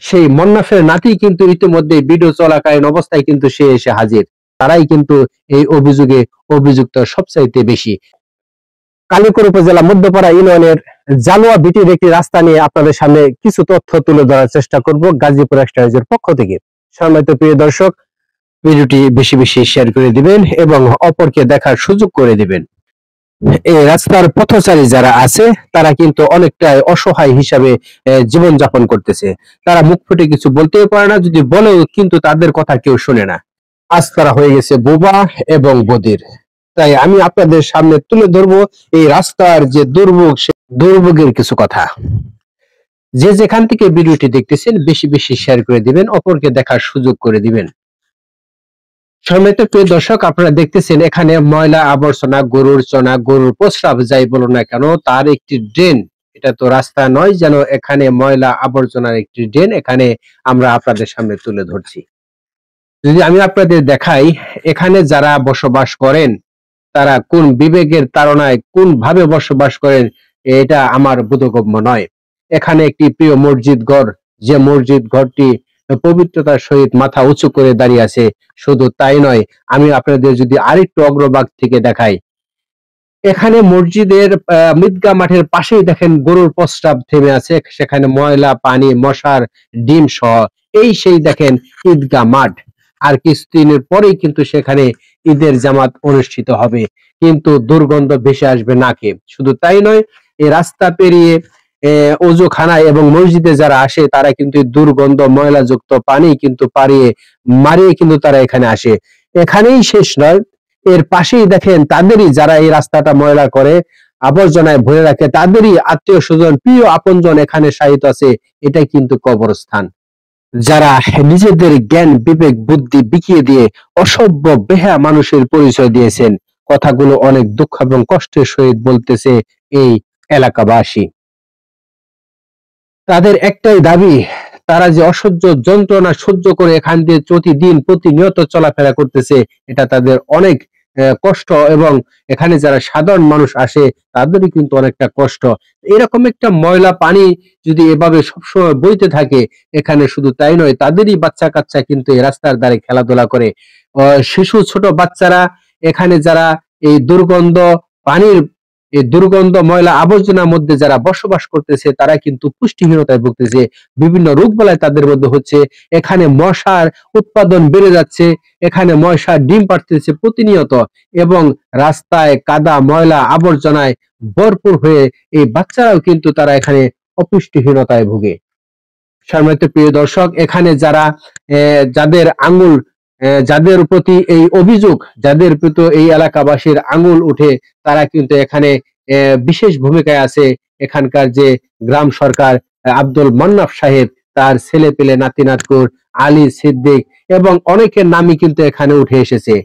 সেই মন্নাফের নাতি কিন্তু ইতিমধ্যে ভিডিও চলাকালীন অবস্থায় কিন্তু সে এসে হাজির। তারাই কিন্তু এই অভিযোগে অভিযুক্ত সবচাইতে বেশি। কালিয়াকৈর উপজেলা মধ্যপাড়া ইউনিয়নের জালুয়া বিটির একটি রাস্তা নিয়ে আপনাদের সামনে কিছু তথ্য তুলে ধরার চেষ্টা করব গাজীপুর এক্সটাইজের পক্ষ থেকে। সম্মানিত প্রিয় দর্শক, ভিডিওটি বেশি বেশি শেয়ার করে দিবেন এবং অপরকে দেখার সুযোগ করে দিবেন। এই রাস্তার পথচারী যারা আছে তারা কিন্তু অনেকটাই অসহায় হিসাবে জীবনযাপন করতেছে। তারা মুখ ফুটে কিছু বলতেও পারে না, যদি বলেও কিন্তু তাদের কথা কেউ শোনে না। আজ তারা হয়ে গেছে বোবা এবং বধির। তাই আমি আপনাদের সামনে তুলে ধরবো এই রাস্তার যে দুর্ভোগ, সে দুর্ভোগের কিছু কথা। যে যেখান থেকে ভিডিওটি দেখতেছেন বেশি বেশি শেয়ার করে দিবেন, অপরকে দেখার সুযোগ করে দিবেন। সম্মানিত প্রিয় দর্শক, আপনারা দেখতেছেন এখানে ময়লা আবর্জনা, গরুর চনা, গরুর প্রস্রাব যাই বলো না কেন, তার একটি ড্রেন। এটা তো রাস্তা নয়, যেন এখানে ময়লা আবর্জনার একটি ড্রেন এখানে আমরা আপনাদের সামনে তুলে ধরছি। যদি আমি আপনাদের দেখাই এখানে যারা বসবাস করেন তারা কোন বিবেকের তাড়নায় কোন ভাবে বসবাস করেন এটা আমার বোধগম্য নয়। এখানে একটি প্রিয় মসজিদ ঘর, যে মসজিদ ঘরটি পবিত্রতার সহিত মাথা উঁচু করে দাঁড়িয়ে আছে। শুধু তাই নয়, আমি আপনাদের যদি আরেকটু অগ্রভাগ থেকে দেখাই, এখানে মসজিদের ঈদগাহ মাঠের পাশেই দেখেন গরুর প্রস্রাব থেমে আছে। সেখানে ময়লা পানি, মশার ডিম সহ এই সেই দেখেন ঈদগাহ মাঠ। আর কিছুদিনের পরেই কিন্তু সেখানে ঈদের জামাত অনুষ্ঠিত হবে, কিন্তু দুর্গন্ধ ভেসে আসবে নাকে। শুধু তাই নয়, এই রাস্তা পেরিয়ে ওযুখানায় এবং মসজিদে যারা আসে তারা কিন্তু দুর্গন্ধ ময়লাযুক্ত পানি কিন্তু মারিয়ে কিন্তু তারা এখানে আসে। এখানেই শেষ নয়, এর পাশেই দেখেন তাদেরই যারা এই রাস্তাটা ময়লা করে, আবর্জনায় ভরে রাখে, তাদেরই আত্মীয় স্বজন, প্রিয় আপনজন এখানে শায়িত আছে। এটাই কিন্তু কবরস্থান। যারা নিজেদের জ্ঞান বিবেক বুদ্ধি বিকিয়ে দিয়ে অসভ্য বেহা মানুষের পরিচয় দিয়েছেন, কথাগুলো অনেক দুঃখ এবং কষ্টের সহিত বলতেছে এই এলাকাবাসী। তাদের একটাই দাবি, তারা যে অসহ্য যন্ত্রণা সহ্য করে এখান দিয়ে প্রতিদিন প্রতিনিয়ত চলাফেরা করতেছে, এটা তাদের অনেক কষ্ট, এবং এখানে যারা সাধারণ মানুষ আসে তাদেরই কিন্তু অনেকটা কষ্ট। এরকম একটা ময়লা পানি যদি এভাবে সবসময় বইতে থাকে এখানে, শুধু তাই নয়, তাদেরই বাচ্চা কাচ্চা কিন্তু এই রাস্তার ধারে খেলাধুলা করে। শিশু ছোট বাচ্চারা এখানে যারা এই পানির দুর্গন্ধ ময়লা আবর্জনার মধ্যে যারা বসবাস করতেছে তারা কিন্তু পুষ্টিহীনতায় ভুগতেছে, বিভিন্ন রোগবালাই তাদের মধ্যে হচ্ছে। এখানে মশার উৎপাদন বেড়ে যাচ্ছে, এখানে মশার ডিম পাড়তেছে প্রতিনিয়ত, এবং রাস্তায় কাদা ময়লা আবর্জনায় ভরপুর হয়ে এই বাচ্চারাও কিন্তু তারা এখানে অপুষ্টিহীনতায় ভুগে। সম্মানিত প্রিয় দর্শক, এখানে যারা যাদের আঙ্গুল যাদের প্রতি এই অভিযোগ, যাদের প্রতি এই এলাকাবাসীর আঙ্গুল উঠে, তারা কিন্তু এখানে বিশেষ ভূমিকায় আছে। এখানকার যে গ্রাম সরকার আব্দুল মান্নাফ সাহেব, তার ছেলে পেলে নাতি নাতকুর আলী সিদ্দিক এবং অনেকের নামই কিন্তু এখানে উঠে এসেছে।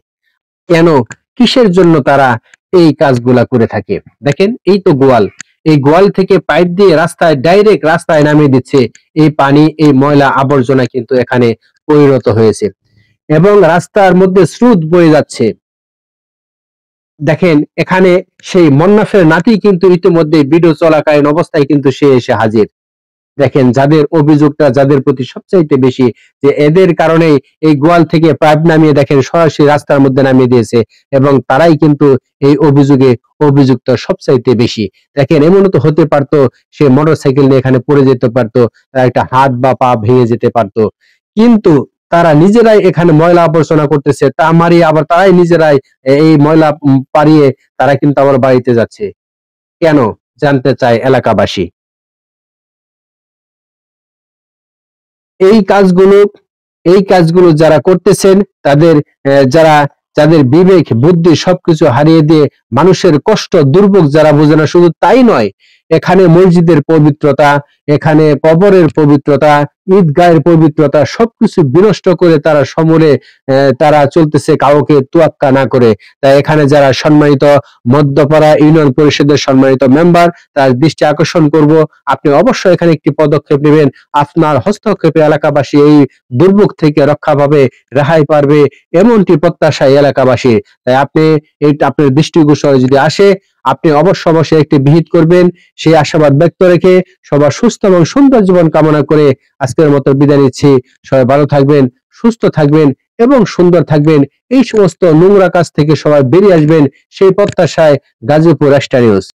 কেন, কিসের জন্য তারা এই কাজগুলা করে থাকে? দেখেন, এই তো গোয়াল, এই গোয়াল থেকে পাইপ দিয়ে রাস্তায় ডাইরেক্ট রাস্তায় নামিয়ে দিচ্ছে এই পানি, এই ময়লা আবর্জনা কিন্তু এখানে পরিণত হয়েছে এবং রাস্তার মধ্যে স্রোত বয়ে যাচ্ছে। দেখেন, এখানে সেই মন্নাফের নাতি কিন্তু ইতিমধ্যে ভিডিও চলাকালীন অবস্থায় কিন্তু সে এসে হাজির। দেখেন, যাদের অভিযোগটা যাদের প্রতি সবচাইতে বেশি, যে এদের কারণে এই গোয়াল থেকে পাইপ নামিয়ে দেখেন সরাসরি রাস্তার মধ্যে নামিয়ে দিয়েছে, এবং তারাই কিন্তু এই অভিযোগে অভিযুক্ত সবচাইতে বেশি। দেখেন, এমনও তো হতে পারতো সে মোটরসাইকেল নিয়ে এখানে পড়ে যেতে পারতো, তার একটা হাত বা পা ভেঙে যেতে পারতো, কিন্তু তারা নিজেরাই এখানে ময়লা আবর্জনা করতেছে, তা মারিয়ে আবার তারাই নিজেরাই এই ময়লা পাড়িয়ে তারা কিন্তু আবার বাড়িতে যাচ্ছে। কেন, জানতে চায় এলাকাবাসী। এই কাজগুলো এই কাজগুলো যারা করতেছেন তাদের যাদের বিবেক বুদ্ধি সবকিছু হারিয়ে দিয়ে মানুষের কষ্ট দুর্ভোগ যারা বোঝে না, শুধু তাই নয়, এখানে মসজিদের পবিত্রতা, এখানে কবরের পবিত্রতা, ঈদগাহের পবিত্রতা সবকিছু বিনষ্ট করে তারা সমূলে তারা চলতেছে, কাউকে তোয়াক্কা না করে। তাই এখানে যারা সম্মানিত মধ্যপাড়া ইউনিয়ন পরিষদের সম্মানিত মেম্বার, তার দৃষ্টি আকর্ষণ করব, আপনি অবশ্যই এখানে একটি পদক্ষেপ নেবেন। আপনার হস্তক্ষেপে এলাকাবাসী এই দুর্ভোগ থেকে রক্ষা পাবে, রেহাই পাবে, এমনটি প্রত্যাশা এলাকাবাসী। তাই আপনি এইটা আপনার দৃষ্টিগোচরে যদি আসে, আপনি অবশ্যই একটি বিহিত করবেন, সেই আশাবাদ ব্যক্ত রেখে সবার সুস্থ সুস্থ এবং সুন্দর জীবন কামনা করে আজকের মতো বিদায় নিচ্ছি। সবাই ভালো থাকবেন, সুস্থ থাকবেন এবং সুন্দর থাকবেন। এই সমস্ত নোংরা কাজ থেকে সবাই বেরিয়ে আসবেন সেই প্রত্যাশায় গাজীপুর রাষ্ট্র নিউজ।